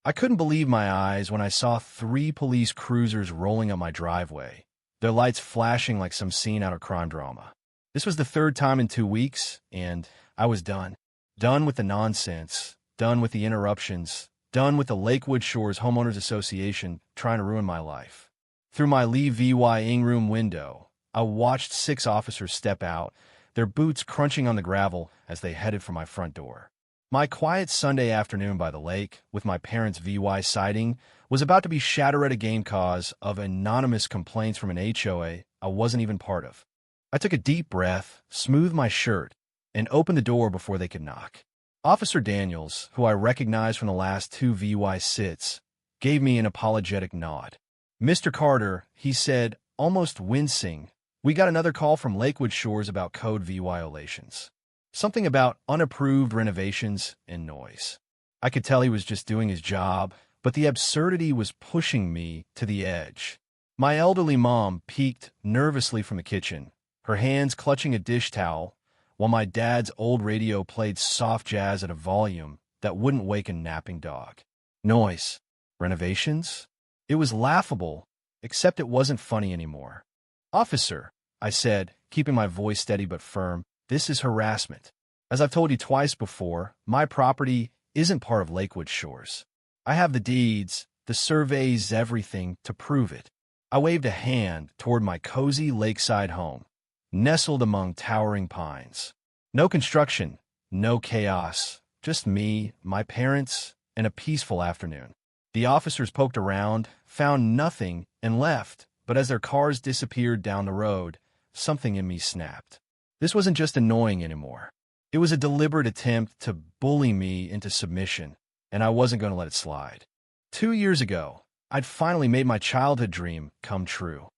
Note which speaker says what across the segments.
Speaker 1: I couldn't believe my eyes when I saw 3 police cruisers rolling up my driveway, their lights flashing like some scene out of crime drama. This was the 3rd time in 2 weeks, and I was done. Done with the nonsense, done with the interruptions, done with the Lakewood Shores Homeowners Association trying to ruin my life. Through my Lee VY-ing room window, I watched 6 officers step out, their boots crunching on the gravel as they headed for my front door. My quiet Sunday afternoon by the lake, with my parents' VY sighting, was about to be shattered at a game cause of anonymous complaints from an HOA I wasn't even part of. I took a deep breath, smoothed my shirt, and opened the door before they could knock. Officer Daniels, who I recognized from the last 2 VY sits, gave me an apologetic nod. "Mr. Carter," he said, almost wincing, "we got another call from Lakewood Shores about code violations. Something about unapproved renovations and noise." I could tell he was just doing his job, but the absurdity was pushing me to the edge. My elderly mom peeked nervously from the kitchen, her hands clutching a dish towel, while my dad's old radio played soft jazz at a volume that wouldn't wake a napping dog. Noise. Renovations? It was laughable, except it wasn't funny anymore. "Officer," I said, keeping my voice steady but firm, "this is harassment. As I've told you twice before, my property isn't part of Lakewood Shores. I have the deeds, the surveys, everything to prove it." I waved a hand toward my cozy lakeside home, nestled among towering pines. No construction, no chaos, just me, my parents, and a peaceful afternoon. The officers poked around, found nothing, and left, but as their cars disappeared down the road, something in me snapped. This wasn't just annoying anymore. It was a deliberate attempt to bully me into submission, and I wasn't going to let it slide. 2 years ago, I'd finally made my childhood dream come true,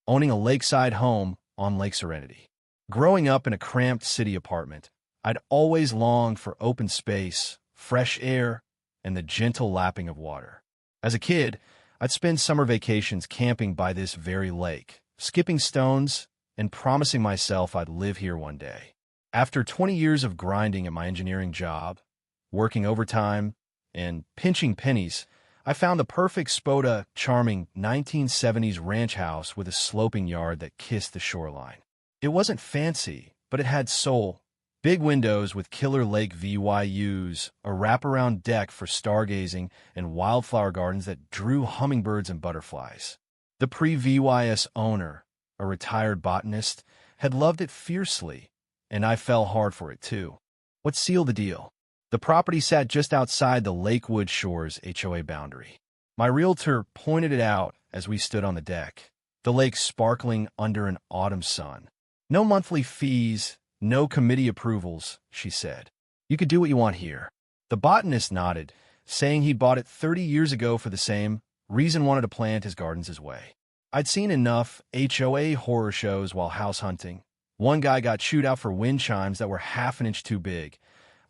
Speaker 1: owning a lakeside home on Lake Serenity. Growing up in a cramped city apartment, I'd always longed for open space, fresh air, and the gentle lapping of water. As a kid, I'd spend summer vacations camping by this very lake, skipping stones, and promising myself I'd live here one day. After 20 years of grinding at my engineering job, working overtime, and pinching pennies, I found the perfect spot, a charming 1970s ranch house with a sloping yard that kissed the shoreline. It wasn't fancy, but it had soul. Big windows with killer lake VYUs, a wraparound deck for stargazing, and wildflower gardens that drew hummingbirds and butterflies. The pre-VYS owner, a retired botanist, had loved it fiercely, and I fell hard for it too. What sealed the deal? The property sat just outside the Lakewood Shores HOA boundary. My realtor pointed it out as we stood on the deck, the lake sparkling under an autumn sun. "No monthly fees, no committee approvals," she said. "You could do what you want here." The botanist nodded, saying he'd bought it 30 years ago for the same reason, wanted to plant his gardens his way. I'd seen enough HOA horror shows while house hunting. One guy got chewed out for wind chimes that were half an inch too big.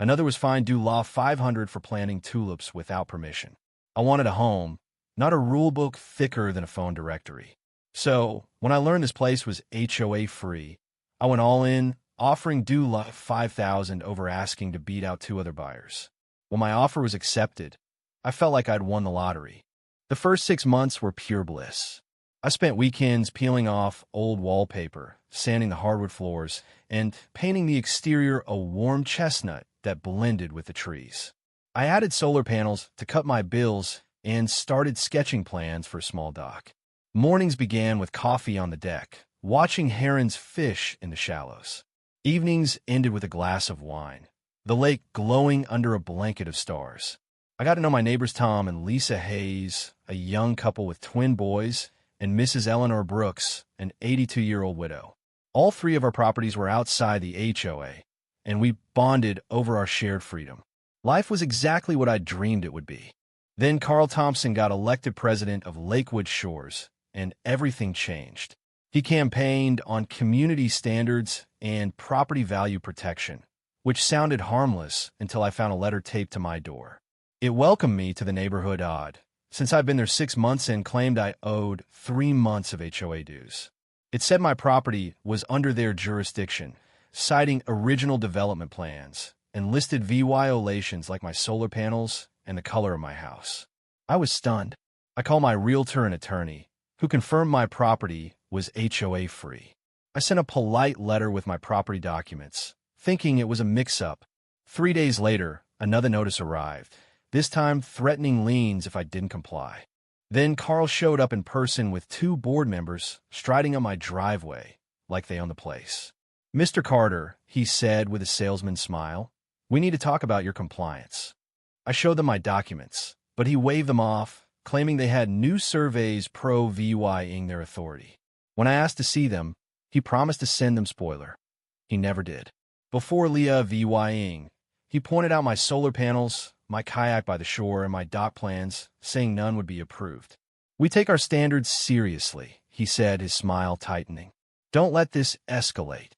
Speaker 1: Another was fined Law 500 for planting tulips without permission. I wanted a home, not a rule book thicker than a phone directory. So, when I learned this place was HOA free, I went all in, offering Law 5,000 over asking to beat out 2 other buyers. When my offer was accepted, I felt like I'd won the lottery. The first 6 months were pure bliss. I spent weekends peeling off old wallpaper, sanding the hardwood floors, and painting the exterior a warm chestnut that blended with the trees. I added solar panels to cut my bills and started sketching plans for a small dock. Mornings began with coffee on the deck, watching herons fish in the shallows. Evenings ended with a glass of wine, the lake glowing under a blanket of stars. I got to know my neighbors Tom and Lisa Hayes, a young couple with twin boys, and Mrs. Eleanor Brooks, an 82-year-old widow. All 3 of our properties were outside the HOA, and we bonded over our shared freedom. Life was exactly what I dreamed it would be. Then Carl Thompson got elected president of Lakewood Shores, and everything changed. He campaigned on community standards and property value protection, which sounded harmless until I found a letter taped to my door. It welcomed me to the neighborhood odd, since I'd been there 6 months and claimed I owed 3 months of HOA dues. It said my property was under their jurisdiction, citing original development plans, and listed violations like my solar panels and the color of my house. I was stunned. I called my realtor and attorney, who confirmed my property was HOA free. I sent a polite letter with my property documents, thinking it was a mix-up. 3 days later, another notice arrived, this time threatening liens if I didn't comply. Then Carl showed up in person with 2 board members striding on my driveway like they own the place. "Mr. Carter," he said with a salesman's smile, "we need to talk about your compliance." I showed them my documents, but he waved them off, claiming they had new surveys pro-VYing their authority. When I asked to see them, he promised to send them spoiler. He never did. Before Leah VYing, he pointed out my solar panels, my kayak by the shore, and my dock plans, saying none would be approved. "We take our standards seriously," he said, his smile tightening. "Don't let this escalate."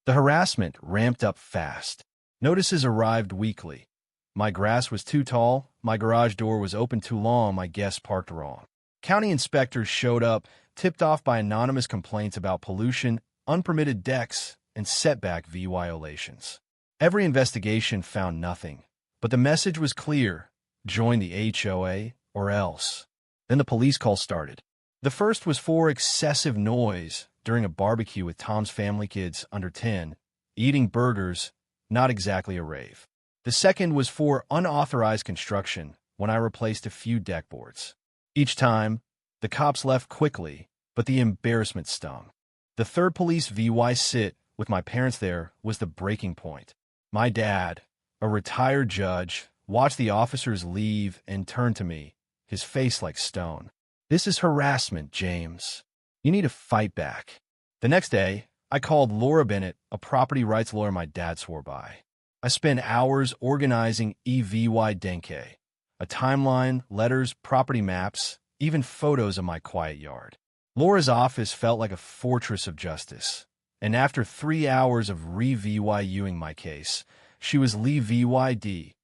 Speaker 1: The harassment ramped up fast. Notices arrived weekly. My grass was too tall, my garage door was open too long, my guests parked wrong. County inspectors showed up, tipped off by anonymous complaints about pollution, unpermitted decks, and setback violations. Every investigation found nothing, but the message was clear: join the HOA or else. Then the police call started. The first was for excessive noise during a barbecue with Tom's family kids under 10, eating burgers, not exactly a rave. The second was for unauthorized construction when I replaced a few deck boards. Each time, the cops left quickly, but the embarrassment stung. The third police VY sit, with my parents there, was the breaking point. My dad, a retired judge, watched the officers leave and turned to me, his face like stone. "This is harassment, James. You need to fight back." The next day, I called Laura Bennett, a property rights lawyer my dad swore by. I spent hours organizing EVY Denke, a timeline, letters, property maps, even photos of my quiet yard. Laura's office felt like a fortress of justice, and after 3 hours of re-VYUing my case, she was Lee-VYD.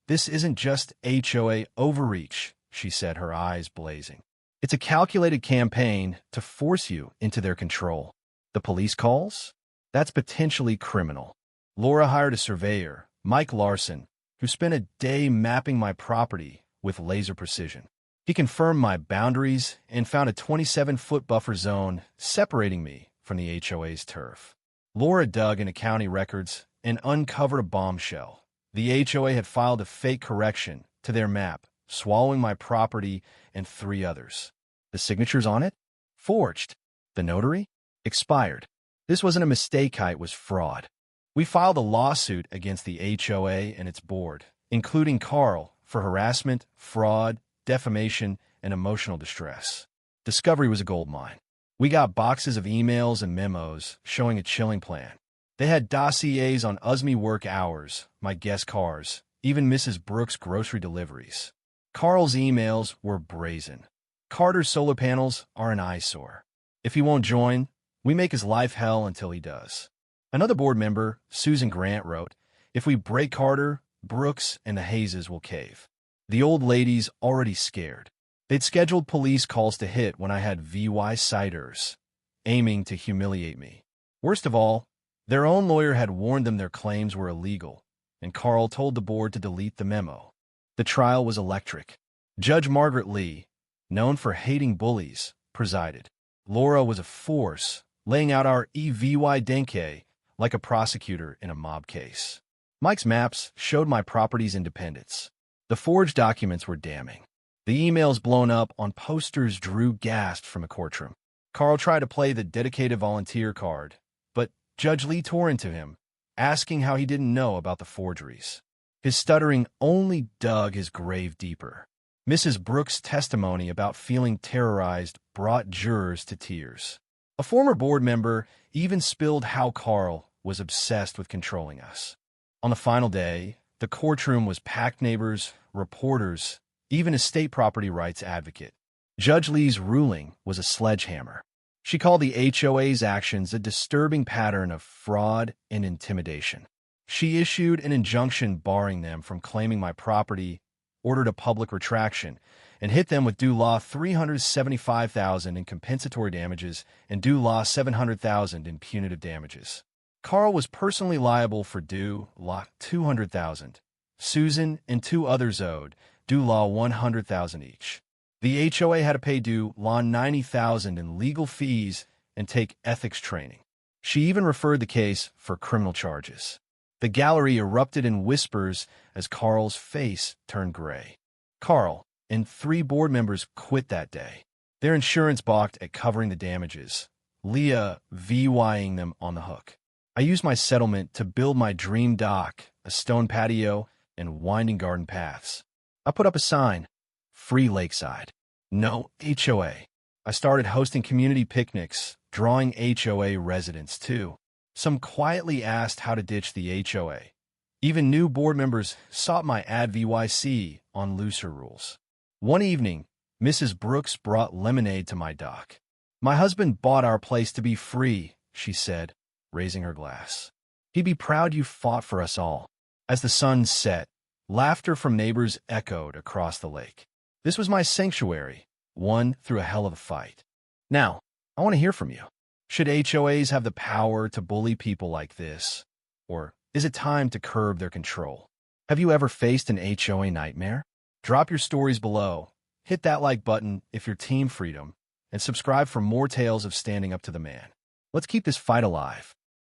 Speaker 1: "This isn't just HOA overreach," she said, her eyes blazing. "It's a calculated campaign to force you into their control." The police calls? That's potentially criminal. Laura hired a surveyor, Mike Larson, who spent a day mapping my property with laser precision. He confirmed my boundaries and found a 27-foot buffer zone separating me from the HOA's turf. Laura dug into county records and uncovered a bombshell. The HOA had filed a fake correction to their map, swallowing my property and 3 others. The signatures on it? Forged. The notary? Expired. This wasn't a mistake, it was fraud. We filed a lawsuit against the HOA and its board, including Carl, for harassment, fraud, defamation, and emotional distress. Discovery was a goldmine. We got boxes of emails and memos showing a chilling plan. They had dossiers on USME work hours, my guest cars, even Mrs. Brooks' grocery deliveries. Carl's emails were brazen. "Carter's solar panels are an eyesore. If he won't join, we make his life hell until he does." Another board member, Susan Grant, wrote, "If we break Carter, Brooks and the Hayeses will cave." The old lady's already scared. They'd scheduled police calls to hit when I had VY siders, aiming to humiliate me. Worst of all, their own lawyer had warned them their claims were illegal, and Carl told the board to delete the memo. The trial was electric. Judge Margaret Lee, known for hating bullies, presided. Laura was a force, laying out our EVY Denke like a prosecutor in a mob case. Mike's maps showed my property's independence. The forged documents were damning. The emails blown up on posters drew gasps from a courtroom. Carl tried to play the dedicated volunteer card, but Judge Lee tore into him, asking how he didn't know about the forgeries. His stuttering only dug his grave deeper. Mrs. Brooks' testimony about feeling terrorized brought jurors to tears. A former board member even spilled how Carl was obsessed with controlling us. On the final day, the courtroom was packed. Neighbors, reporters, even a state property rights advocate. Judge Lee's ruling was a sledgehammer. She called the HOA's actions a disturbing pattern of fraud and intimidation. She issued an injunction barring them from claiming my property, ordered a public retraction, and hit them with due law $375,000 in compensatory damages and due law $700,000 in punitive damages. Carl was personally liable for due law $200,000. Susan and 2 others owed due law $100,000 each. The HOA had to pay due lawn $90,000 in legal fees and take ethics training. She even referred the case for criminal charges. The gallery erupted in whispers as Carl's face turned gray. Carl and 3 board members quit that day. Their insurance balked at covering the damages, Leah VYing them on the hook. I used my settlement to build my dream dock, a stone patio, and winding garden paths. I put up a sign, "Free Lakeside. No HOA." I started hosting community picnics, drawing HOA residents too. Some quietly asked how to ditch the HOA. Even new board members sought my advice on looser rules. One evening, Mrs. Brooks brought lemonade to my dock. "My husband bought our place to be free," she said, raising her glass. "He'd be proud you fought for us all." As the sun set, laughter from neighbors echoed across the lake. This was my sanctuary, won through a hell of a fight. Now, I want to hear from you. Should HOAs have the power to bully people like this? Or is it time to curb their control? Have you ever faced an HOA nightmare? Drop your stories below, hit that like button if you're Team Freedom, and subscribe for more tales of standing up to the man. Let's keep this fight alive.